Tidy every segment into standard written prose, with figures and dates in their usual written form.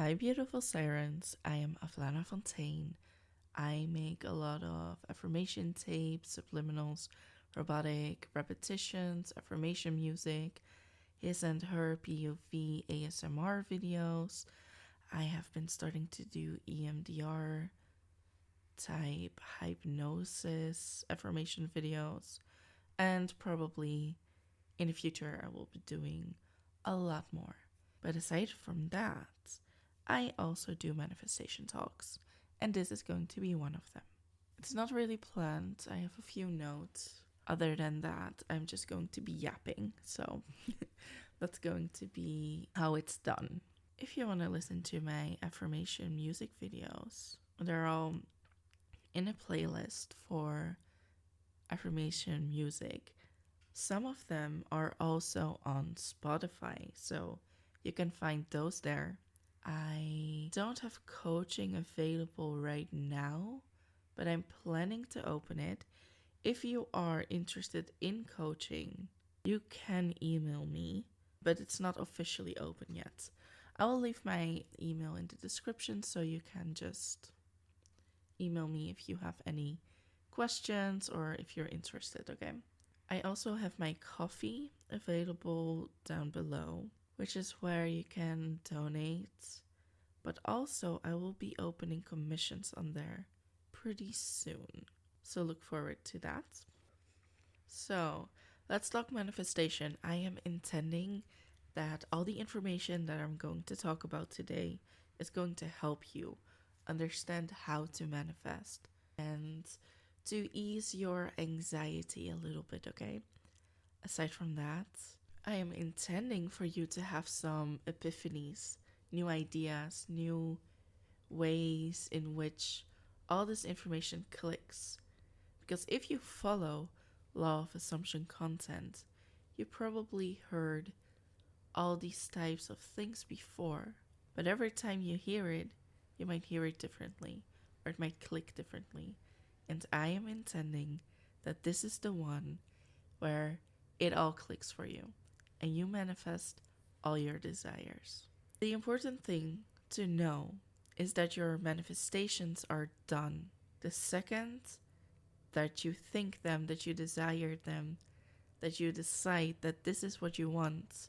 Hi, beautiful sirens. I am Avlana Fontaine. I make a lot of affirmation tapes, subliminals, robotic repetitions, affirmation music, his and her POV ASMR videos. I have been starting to do EMDR type hypnosis affirmation videos, and probably in the future I will be doing a lot more. But aside from that, I also do manifestation talks, and this is going to be one of them. It's not really planned, I have a few notes. Other than that, I'm just going to be yapping, so that's going to be how it's done. If you want to listen to my affirmation music videos, they're all in a playlist for affirmation music. Some of them are also on Spotify, so you can find those there. I don't have coaching available right now, but I'm planning to open it. If you are interested in coaching, you can email me, but it's not officially open yet. I will leave my email in the description so you can just email me if you have any questions or if you're interested, okay? I also have my coffee available down below, which is where you can donate. But also, I will be opening commissions on there pretty soon. So look forward to that. So let's talk manifestation. I am intending that all the information that I'm going to talk about today is going to help you understand how to manifest and to ease your anxiety a little bit, okay? Aside from that, I am intending for you to have some epiphanies, new ideas, new ways in which all this information clicks. Because if you follow law of assumption content, you probably heard all these types of things before, but every time you hear it, you might hear it differently, or it might click differently. And I am intending that this is the one where it all clicks for you and you manifest all your desires. The important thing to know is that your manifestations are done. The second that you think them, that you desire them, that you decide that this is what you want,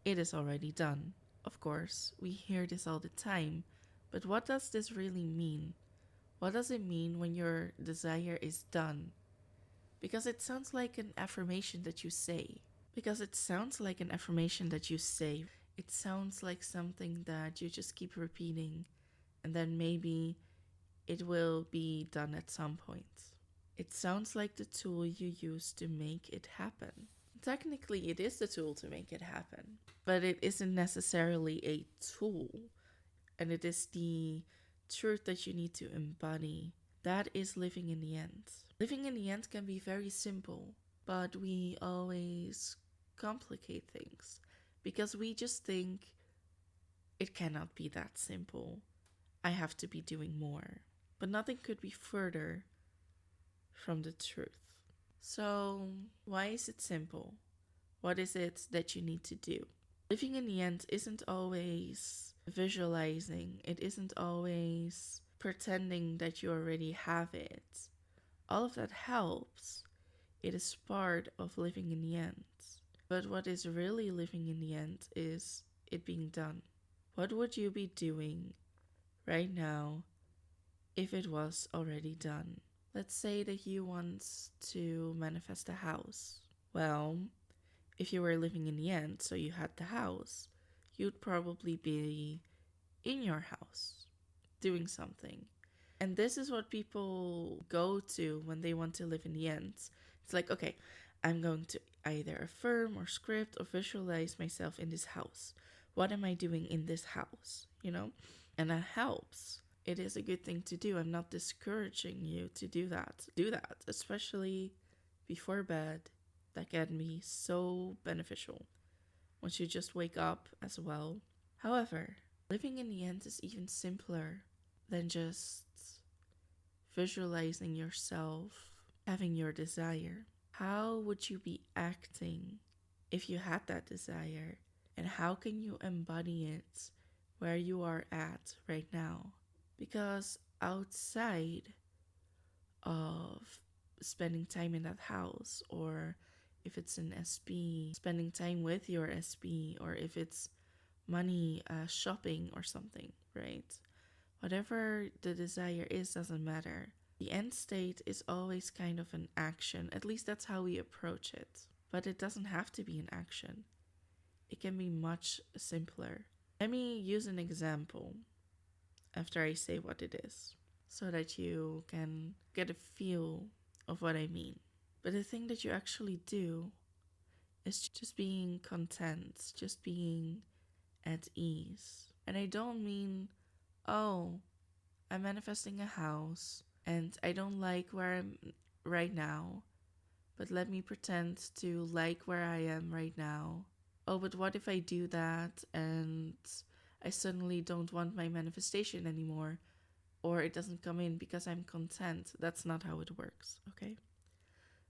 it is already done. Of course, we hear this all the time, but what does this really mean? What does it mean when your desire is done? Because it sounds like an affirmation that you say. It sounds like something that you just keep repeating, and then maybe it will be done at some point. It sounds like the tool you use to make it happen. Technically, it is the tool to make it happen, but it isn't necessarily a tool, and it is the truth that you need to embody. That is living in the end. Living in the end can be very simple, but we always complicate things because we just think it cannot be that simple. I have to be doing more. But nothing could be further from the truth. So, why is it simple? What is it that you need to do? Living in the end isn't always visualizing, it isn't always pretending that you already have it. All of that helps. It is part of living in the end. But what is really living in the end is it being done. What would you be doing right now if it was already done? Let's say that you want to manifest a house. Well, if you were living in the end, so you had the house, you'd probably be in your house doing something. And this is what people go to when they want to live in the end. It's like, okay, I'm going to either affirm or script or visualize myself in this house. What am I doing in this house? And that helps. It is a good thing to do. I'm not discouraging you to do that. Do that, especially before bed. That can be so beneficial once you just wake up as well. However, living in the end is even simpler than just visualizing yourself having your desire. How would you be acting if you had that desire? And how can you embody it where you are at right now. Because outside of spending time in that house, or if it's an SB, spending time with your SB, or if it's money shopping or something, right? Whatever the desire is doesn't matter. The end state is always kind of an action. At least that's how we approach it. But it doesn't have to be an action. It can be much simpler. Let me use an example after I say what it is, so that you can get a feel of what I mean. But the thing that you actually do is just being content, just being at ease. And I don't mean, oh, I'm manifesting a house and I don't like where I'm right now, but let me pretend to like where I am right now. Oh, but what if I do that and I suddenly don't want my manifestation anymore, or it doesn't come in because I'm content? That's not how it works, okay?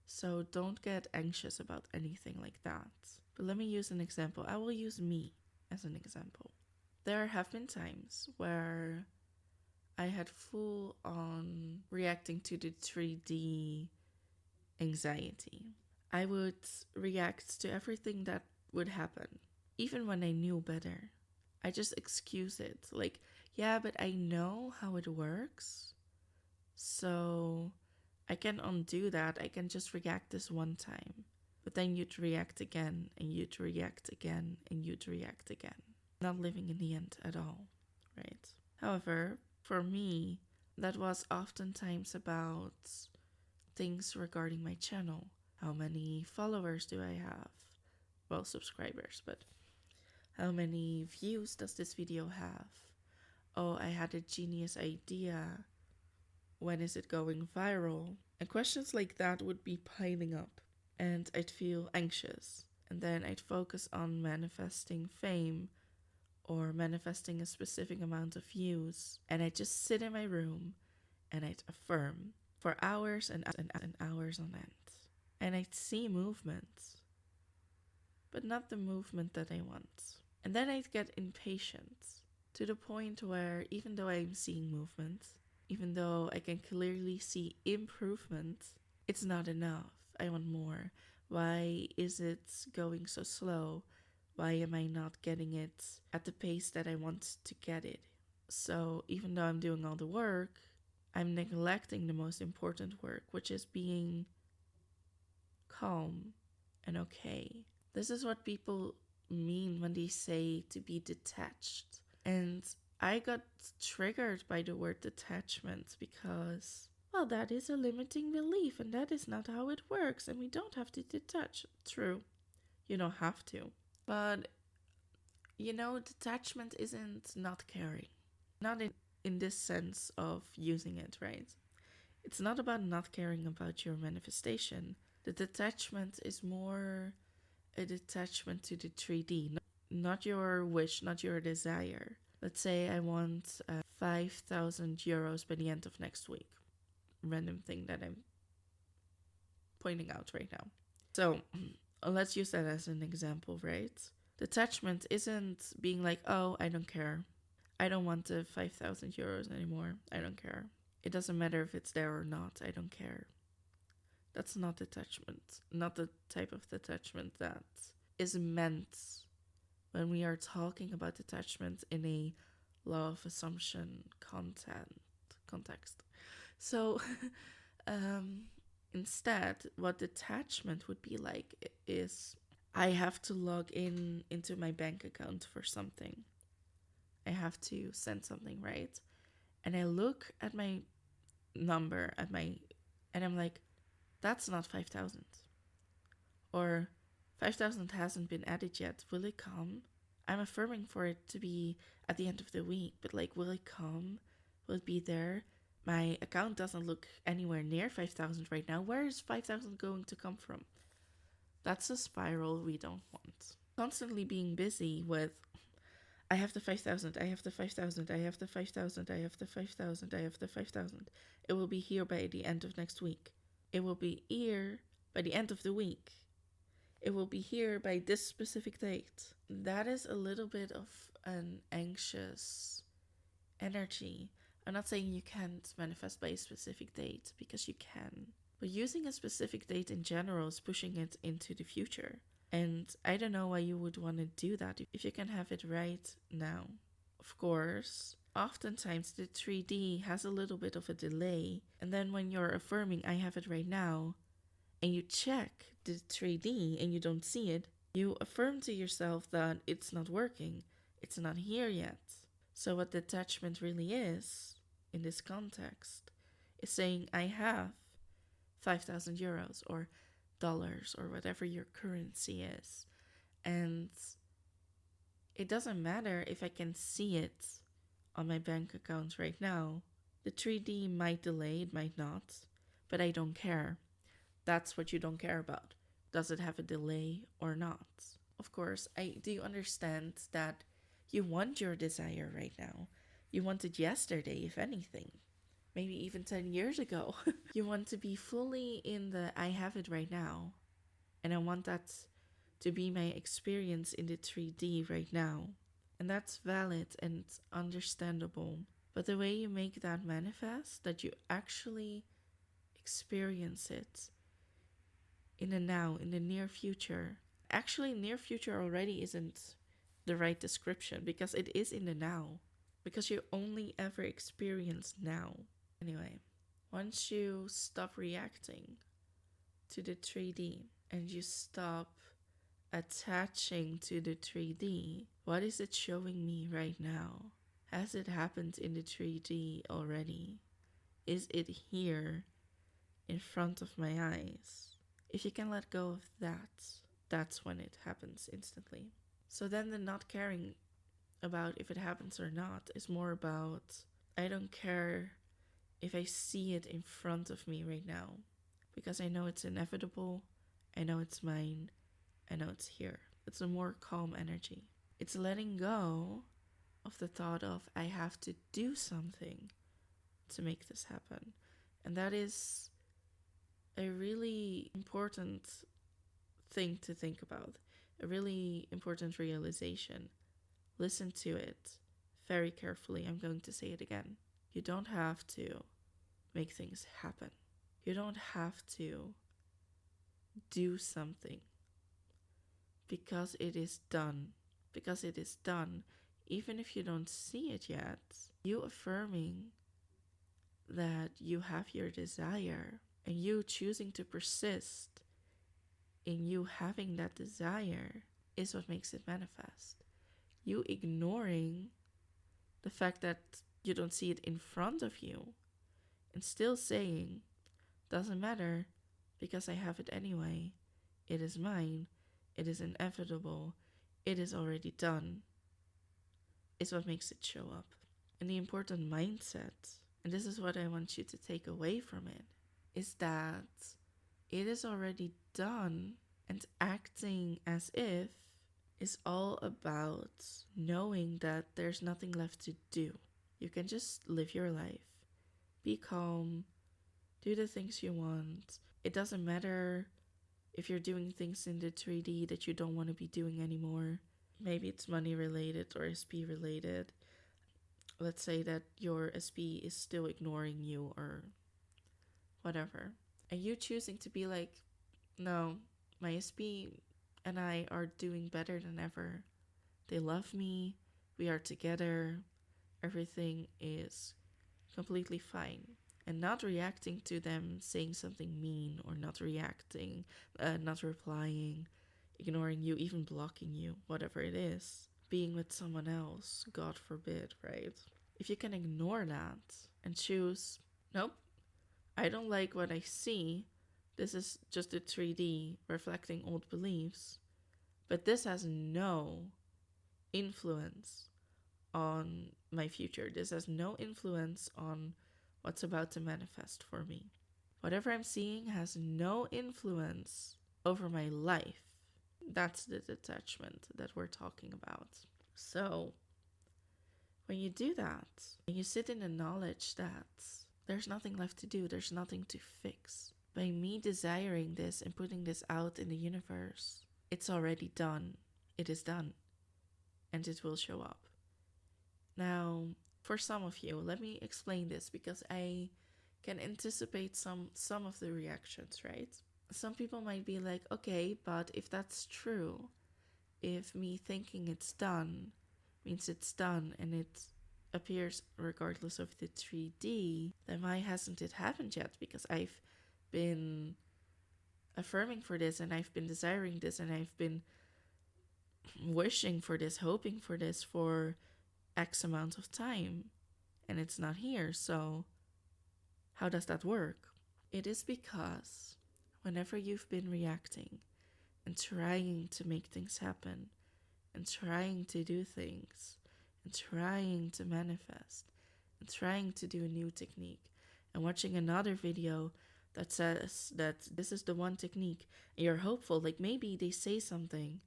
So don't get anxious about anything like that. But let me use an example. I will use me as an example. There have been times where I had full on reacting to the 3D anxiety. I would react to everything that would happen, even when I knew better. I just excuse it. Like, yeah, but I know how it works. So I can undo that. I can just react this one time. But then you'd react again, and you'd react again, and you'd react again. Not living in the end at all, right? However, for me, that was oftentimes about things regarding my channel. How many followers do I have? Well, subscribers, but how many views does this video have? Oh, I had a genius idea. When is it going viral? And questions like that would be piling up, and I'd feel anxious. And then I'd focus on manifesting fame or manifesting a specific amount of views. And I'd just sit in my room and I'd affirm for hours and hours on end. And I'd see movement, but not the movement that I want. And then I'd get impatient to the point where even though I'm seeing movement, even though I can clearly see improvement, it's not enough. I want more. Why is it going so slow? Why am I not getting it at the pace that I want to get it? So even though I'm doing all the work, I'm neglecting the most important work, which is being calm and okay. This is what people mean when they say to be detached. And I got triggered by the word detachment because, well, that is a limiting belief and that is not how it works, and we don't have to detach. True, you don't have to. But, detachment isn't not caring. Not in this sense of using it, right? It's not about not caring about your manifestation. The detachment is more a detachment to the 3D, not your wish, not your desire. Let's say I want 5,000 euros by the end of next week. Random thing that I'm pointing out right now. So let's use that as an example, right? Detachment isn't being like, oh, I don't care. I don't want the 5,000 euros anymore. I don't care. It doesn't matter if it's there or not. I don't care. That's not detachment. Not the type of detachment that is meant when we are talking about detachment in a law of assumption context. So instead, what detachment would be like is I have to log into my bank account for something. I have to send something, right? And I look at my number and I'm like, that's not 5,000. Or 5,000 hasn't been added yet. Will it come? I'm affirming for it to be at the end of the week, but will it come? Will it be there? My account doesn't look anywhere near 5,000 right now. Where is 5,000 going to come from? That's a spiral we don't want. Constantly being busy with, I have the 5,000, I have the 5,000, I have the 5,000, I have the 5,000, I have the 5,000. It will be here by the end of next week. It will be here by the end of the week. it will be here by this specific date. That is a little bit of an anxious energy. I'm not saying you can't manifest by a specific date, because you can. But using a specific date in general is pushing it into the future. And I don't know why you would want to do that if you can have it right now. Of course, oftentimes the 3D has a little bit of a delay. And then when you're affirming, I have it right now, and you check the 3D and you don't see it, you affirm to yourself that it's not working. It's not here yet. So what detachment really is, in this context, is saying I have 5,000 euros or dollars or whatever your currency is. And it doesn't matter if I can see it on my bank account right now. The 3D might delay, it might not, but I don't care. That's what you don't care about. Does it have a delay or not? Of course, I do understand that you want your desire right now. You want it yesterday, if anything. Maybe even 10 years ago. You want to be fully in the I have it right now. And I want that to be my experience in the 3D right now. And that's valid and understandable. But the way you make that manifest, that you actually experience it in the now, in the near future. Actually, near future already isn't the right description, because it is in the now. Because you only ever experience now. Anyway, once you stop reacting to the 3D and you stop attaching to the 3D, what is it showing me right now? Has it happened in the 3D already? Is it here in front of my eyes? If you can let go of that, that's when it happens instantly. So then the not caring about if it happens or not is more about, I don't care if I see it in front of me right now, because I know it's inevitable, I know it's mine, I know it's here. It's a more calm energy. It's letting go of the thought of I have to do something to make this happen. And that is a really important thing to think about, a really important realization. Listen to it very carefully. I'm going to say it again. You don't have to make things happen. You don't have to do something, because it is done. Because it is done. Even if you don't see it yet, you affirming that you have your desire and you choosing to persist in you having that desire is what makes it manifest. You ignoring the fact that you don't see it in front of you and still saying, doesn't matter, because I have it anyway. It is mine. It is inevitable. It is already done, is what makes it show up. And the important mindset, and this is what I want you to take away from it, is that it is already done, and acting as if is all about knowing that there's nothing left to do. You can just live your life. Be calm. Do the things you want. It doesn't matter if you're doing things in the 3D that you don't want to be doing anymore. Maybe it's money related or SP related. Let's say that your SP is still ignoring you or whatever. And you choosing to be like, no, my SP and I are doing better than ever. They love me. We are together. Everything is completely fine. And not reacting to them saying something mean, or not reacting, not replying, ignoring you, even blocking you, whatever it is. Being with someone else, God forbid, right? If you can ignore that and choose, nope, I don't like what I see. This is just a 3D reflecting old beliefs. But this has no influence on my future. This has no influence on what's about to manifest for me. Whatever I'm seeing has no influence over my life. That's the detachment that we're talking about. So, when you do that, and you sit in the knowledge that there's nothing left to do, there's nothing to fix. By me desiring this and putting this out in the universe, it's already done. It is done, and it will show up. Now, for some of you, let me explain this because I can anticipate some of the reactions, right? Some people might be like, okay, but if that's true, if me thinking it's done means it's done and it appears regardless of the 3D, then why hasn't it happened yet? Because I've been affirming for this and I've been desiring this and I've been wishing for this, hoping for this for X amount of time and it's not here. So how does that work? It is because whenever you've been reacting and trying to make things happen and trying to do things and trying to manifest and trying to do a new technique and watching another video that says that this is the one technique and you're hopeful, like maybe they say something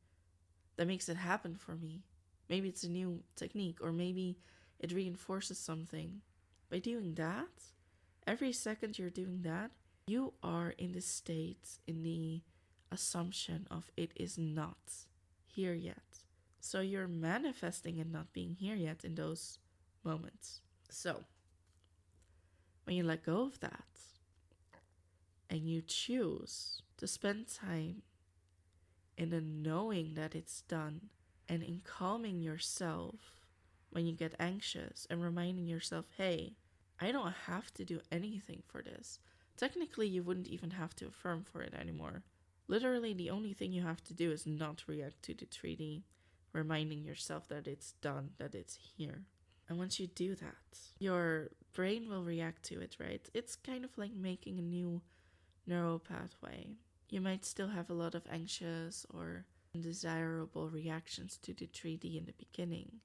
that makes it happen for me. Maybe it's a new technique or maybe it reinforces something. By doing that, every second you're doing that, you are in the state, in the assumption of it is not here yet. So you're manifesting it not being here yet in those moments. So when you let go of that and you choose to spend time in the knowing that it's done and in calming yourself when you get anxious and reminding yourself, hey, I don't have to do anything for this. Technically, you wouldn't even have to affirm for it anymore. Literally, the only thing you have to do is not react to the 3D, reminding yourself that it's done, that it's here. And once you do that, your brain will react to it, right? It's kind of like making a new neural pathway. You might still have a lot of anxious or undesirable reactions to the 3D in the beginning,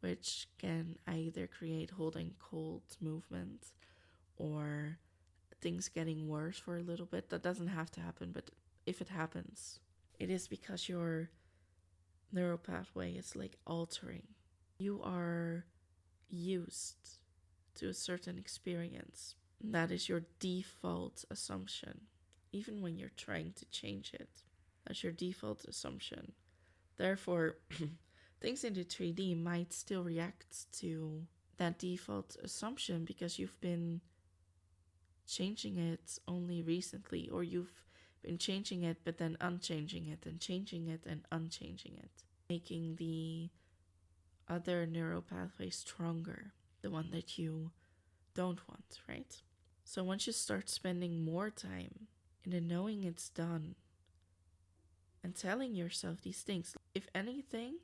which can either create hot and cold movement or things getting worse for a little bit. That doesn't have to happen, but if it happens, it is because your neural pathway is like altering. You are used to a certain experience. That is your default assumption, even when you're trying to change it. That's your default assumption. Therefore, things in the 3D might still react to that default assumption because you've been changing it only recently, or you've been changing it but then unchanging it and changing it and unchanging it, making the other neural pathway stronger, the one that you don't want, right? So once you start spending more time in the knowing it's done and telling yourself these things, if anything,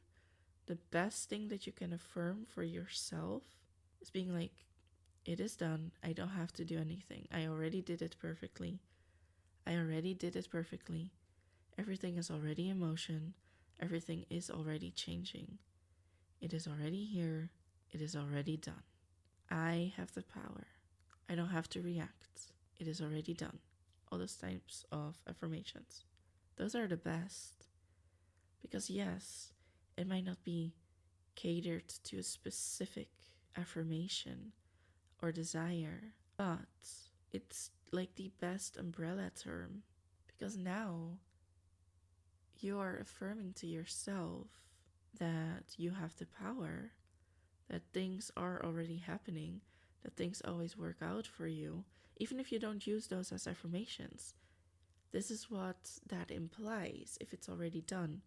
the best thing that you can affirm for yourself is being like, it is done. I don't have to do anything. I already did it perfectly. I already did it perfectly. Everything is already in motion. Everything is already changing. It is already here. It is already done. I have the power. I don't have to react. It is already done. All those types of affirmations. Those are the best. Because yes, it might not be catered to a specific affirmation or desire, but it's like the best umbrella term, because now you are affirming to yourself that you have the power, that things are already happening, that things always work out for you, even if you don't use those as affirmations. This is what that implies if it's already done.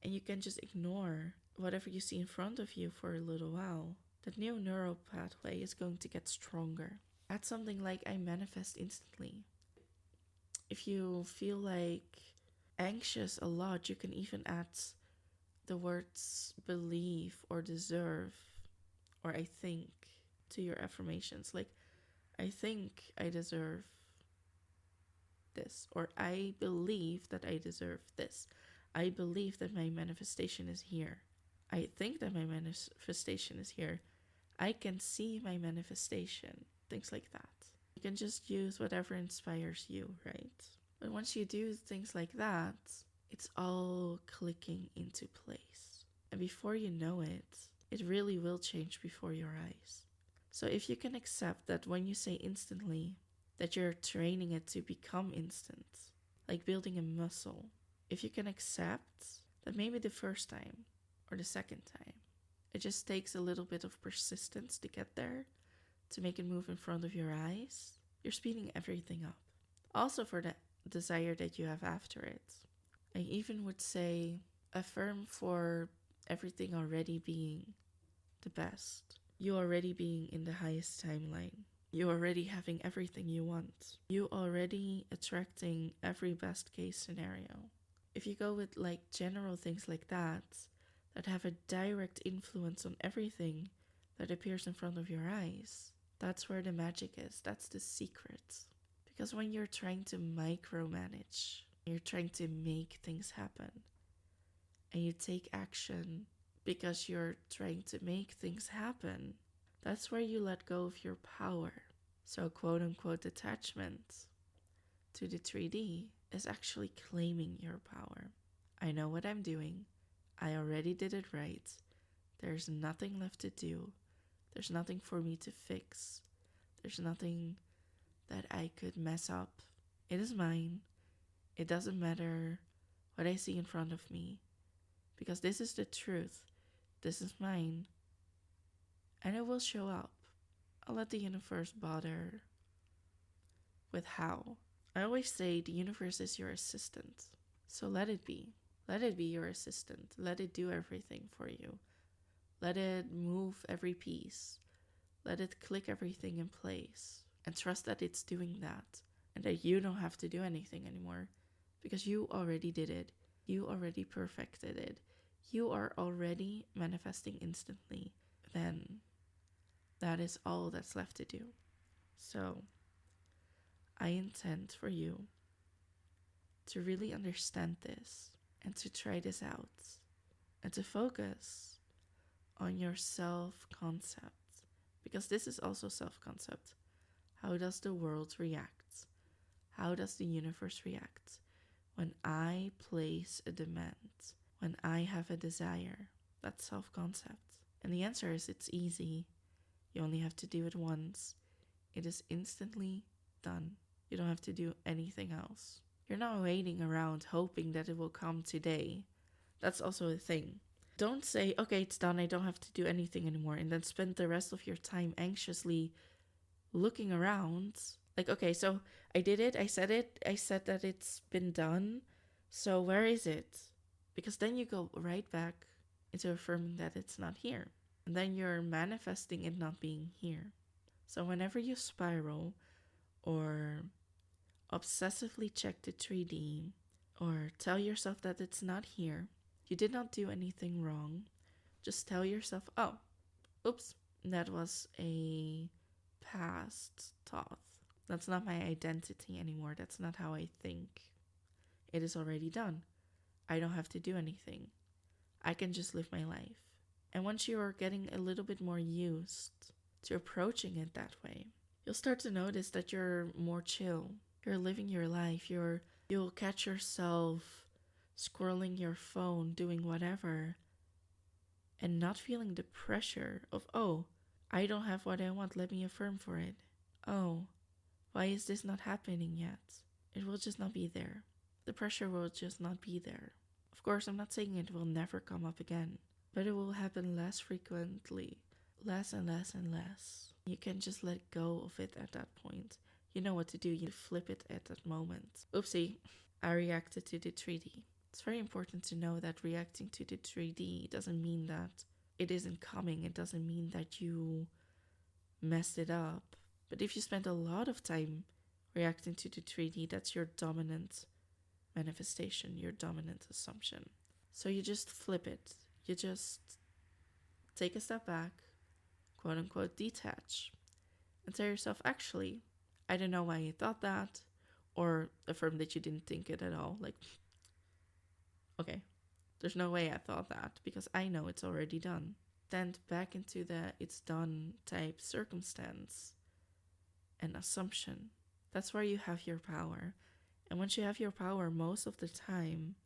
And you can just ignore whatever you see in front of you for a little while. That new neural pathway is going to get stronger. Add something like I manifest instantly. If you feel like anxious a lot, you can even add the words believe or deserve or I think to your affirmations. Like, I think I deserve this, or I believe that I deserve this. I believe that my manifestation is here. I think that my manifestation is here. I can see my manifestation. Things like that. You can just use whatever inspires you, right? But once you do things like that, it's all clicking into place. And before you know it, it really will change before your eyes. So if you can accept that when you say instantly, that you're training it to become instant, like building a muscle, If you can accept that maybe the first time or the second time, it just takes a little bit of persistence to get there, to make it move in front of your eyes, you're speeding everything up. Also for the desire that you have after it. I even would say affirm for everything already being the best. You already being in the highest timeline. You already having everything you want. You already attracting every best case scenario. If you go with like general things like that have a direct influence on everything that appears in front of your eyes, that's where the magic is. That's the secret. Because when you're trying to micromanage, you're trying to make things happen, and you take action because you're trying to make things happen, that's where you let go of your power. So quote unquote detachment to the 3D is actually claiming your power. I know what I'm doing. I already did it right. There's nothing left to do. There's nothing for me to fix. There's nothing that I could mess up. It is mine. It doesn't matter what I see in front of me, because this is the truth. This is mine. And it will show up. I'll let the universe bother with how. I always say the universe is your assistant. So let it be. Let it be your assistant. Let it do everything for you. Let it move every piece. Let it click everything in place. And trust that it's doing that. And that you don't have to do anything anymore. Because you already did it. You already perfected it. You are already manifesting instantly. Then that is all that's left to do. So I intend for you to really understand this and to try this out and to focus on your self-concept, because this is also self-concept. How does the world react? How does the universe react when I place a demand, when I have a desire? That's self-concept. And the answer is it's easy. You only have to do it once. It is instantly done. You don't have to do anything else. You're not waiting around hoping that it will come today. That's also a thing. Don't say, okay, it's done, I don't have to do anything anymore, and then spend the rest of your time anxiously looking around. Like, okay, so I did it, I said that it's been done, so where is it? Because then you go right back into affirming that it's not here. And then you're manifesting it not being here. So whenever you spiral or obsessively check the 3D or tell yourself that it's not here, you did not do anything wrong. Just tell yourself, oh, oops, that was a past thought. That's not my identity anymore. That's not how I think. It is already done. I don't have to do anything. I can just live my life. And once you are getting a little bit more used to approaching it that way, you'll start to notice that you're more chill. You're living your life. You'll catch yourself scrolling your phone, doing whatever, and not feeling the pressure of, oh, I don't have what I want, let me affirm for it. Oh, why is this not happening yet? It will just not be there. The pressure will just not be there. Of course, I'm not saying it will never come up again, but it will happen less frequently, less and less and less. You can just let go of it at that point. You know what to do. You flip it at that moment. Oopsie, I reacted to the 3D. It's very important to know that reacting to the 3D doesn't mean that it isn't coming. It doesn't mean that you messed it up. But if you spend a lot of time reacting to the 3D, that's your dominant manifestation, your dominant assumption. So you just flip it. You just take a step back, quote unquote detach, and tell yourself, actually, I don't know why you thought that, or affirm that you didn't think it at all. Like, okay, there's no way I thought that because I know it's already done. Stand back into the it's done type circumstance and assumption. That's where you have your power. And once you have your power, most of the time,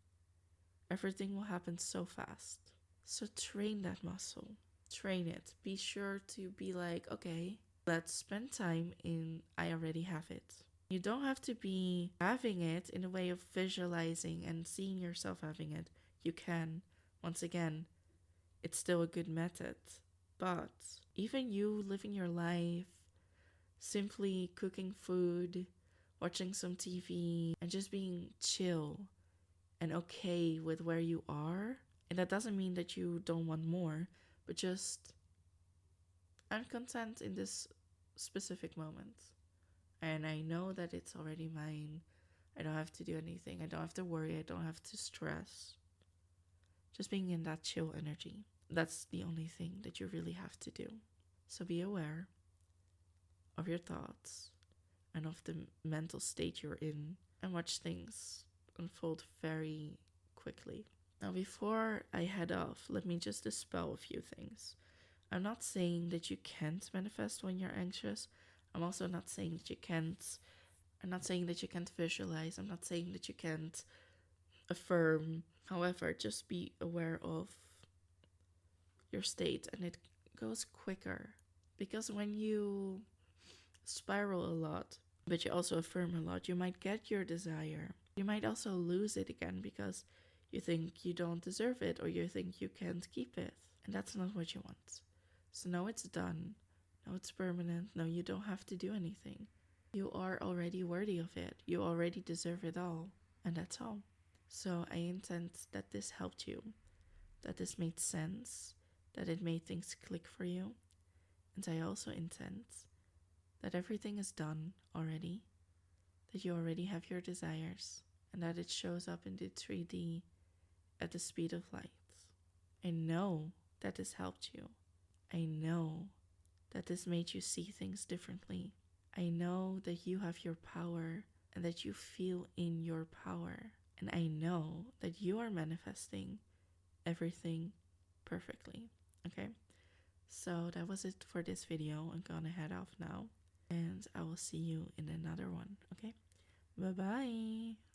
everything will happen so fast. So train that muscle. Train it. Be sure to be like, okay, let's spend time in I already have it. You don't have to be having it in a way of visualizing and seeing yourself having it. You can. Once again, it's still a good method. But even you living your life, simply cooking food, watching some TV, and just being chill and okay with where you are. And that doesn't mean that you don't want more, but just I'm content in this specific moment. And I know that it's already mine. I don't have to do anything. I don't have to worry. I don't have to stress. Just being in that chill energy. That's the only thing that you really have to do. So be aware of your thoughts and of the mental state you're in and watch things unfold very quickly. Now, before I head off, let me just dispel a few things. I'm not saying that you can't manifest when you're anxious. I'm also not saying that you can't. I'm not saying that you can't visualize. I'm not saying that you can't affirm. However, just be aware of your state and it goes quicker. Because when you spiral a lot, but you also affirm a lot, you might get your desire. You might also lose it again because you think you don't deserve it or you think you can't keep it. And that's not what you want. So no, it's done. No, it's permanent. No, you don't have to do anything. You are already worthy of it. You already deserve it all. And that's all. So I intend that this helped you, that this made sense, that it made things click for you. And I also intend that everything is done already, that you already have your desires, and that it shows up in the 3D at the speed of light. I know that this helped you. I know that this made you see things differently. I know that you have your power and that you feel in your power. And I know that you are manifesting everything perfectly. Okay? So that was it for this video. I'm gonna head off now. And I will see you in another one. Okay? Bye bye.